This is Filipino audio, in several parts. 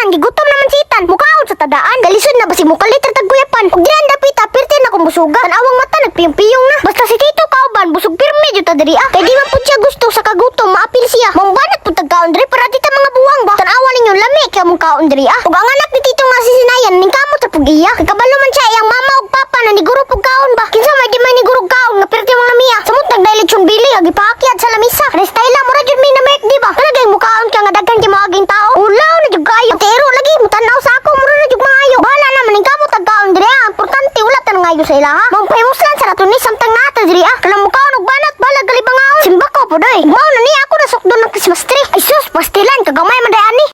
tanan gigutom naman si Itan. Mukaon sa tadaan. Kalisod na ba si mukaliter tagguyapan. Ug diyan dapita pirti na kung busuga. Tanawang mata nagpiyong-piyong na. Basta si Tito kauban busog pirmi jud ta diri ah. Kay di man pud siya gusto sa kagutom maapil siya. Mambanat pud tagkaon diri para di ta mga buwang ba. Tanawa ninyo lami kay mong kaon diri ah. Ug ang anak ni Tito nga si Sinayan ning kamot sa pugiya. Kay kabalo man siya iyang mama ug papa na ni guro pug kaon ba. Kinsa may di may ni guro kaon nga pirti mga namiya. Samot nagdailitsyon bili ag ipaakyat sa lamisa. Restyle mo ra jud mi na mek di ba. Talagay mo kaon ka nga daghan kay moaging tao. Ulaw na jud kayo. Tero lagi mo tanaw sa ako mura na jud maayo. Bahala naman ning kamot tagkaon diri ah. Importante wala tan ngayo sa ila ha. Mong famous lang sa nato ni samtang nata diri ah. Kanang mo kaon og banat balag galibangaon. Simba ko po doy. Mao na ni ako na sukdo ng Christmas tree. Ay sus, pastilan kagamay man day ani.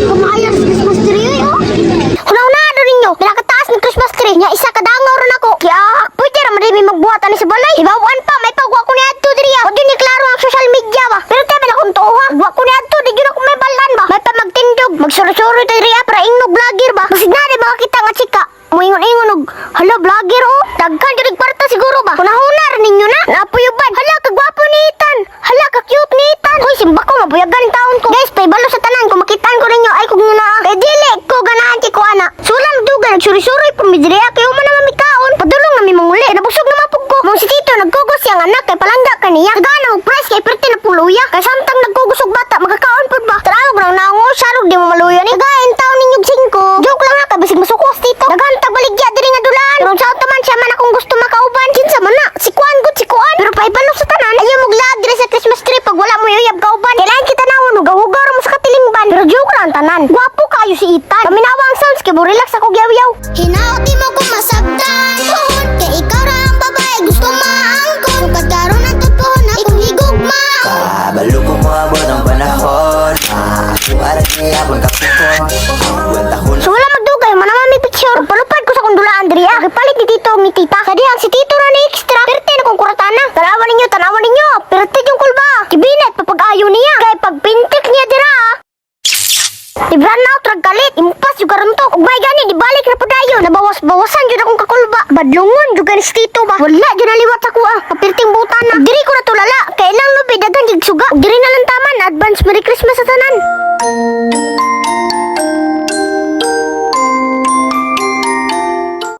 Kumaaya sa Christmas tree ay oh. Kunaw na do ninyo. Pinakataas ng Christmas tree nya isa ka dangaw ron ako. Kaya pwede ra man mi magbuhat ani sa balay. Ibawan pa may pagwa ko ni adto diri ah. Wag ni klaro ang social media ba. Pero tabi na kung tuha. Wa ko ni adto di gyud ako may balan ba. May pa magtindog, magsuro-suro diri ah para ingnog vlogger ba. Basig na di makakita nga chika. Moingon-ingon og hala vlogger oh. Daghan jud kwarta siguro ba. Kunahuna ra ninyo na. Napuyoban. Hala ka gwapo ni Itan. Hala ka cute ni Itan. Hoy simba ko mabuyagan taon ko. Guys, pay balo sa tanan ko makitaan ko ninyo ay kog na. Kay dili ko ganahan ti ko ana. Sulam duga nagsuri-suri pumidriya kay uma na mamikaon. Padulong na mi manguli. Nabusog na mapug ko. Mong si Tito nagkugos yang anak kay palangga kaniya. Gana og price kay perti na puluya. Kay samtang nagkugos og bata makakaon pud ba. Taraw nang nango sarog di mo maluya ni. Gain taon ninyo 5. Joke lang ha kay bisig masukos Tito. Daghan tag baligya diri nga dulaan. Pero sa man siya man akong gusto makauban. Kinsa man na si Kuan gud si Kuan. Pero paibalo sa tanan ayo muglag diri sa Christmas tree pag wala mo uyab kauban. Kailangan kita nawon og hugar mo sa katilingban. Pero joke lang tanan. Gwapo kayo si Itan. Paminawa ang sounds kay relax ako yaw-yaw. Hinaot mo ko masagdan tuhod kay ikaw ra ang babae gusto maangkon sugad karon ang totoo na ikong higugma. Kabalo ko moabot ang panahon. Para niyabang kapukon. Buwan tahon. So wala magdugay, manama may picture. Palupad ko sa kundulaan diri ah. Kapalit ni Tito ni Tita. Kadi ang si Tito na ni extra. Perte na kong kuratana. Tanawan ninyo. Perte yung kulba. Kibinat papag-ayo niya. Kay pagpintik niya dira ah. Ibran na trag kalit. Impas yung karantok. Ug may gani, dibalik na po dayo. Nabawas-bawasan dyan akong kakulba. Badlungon juga ni si Tito ba. Wala dyan naliwat ako ah. Kapirting butana. Diri ko na tulala. Kailang lubi dagan jig suga. Ug diri na lang taman. Advance Merry Christmas sa tanan.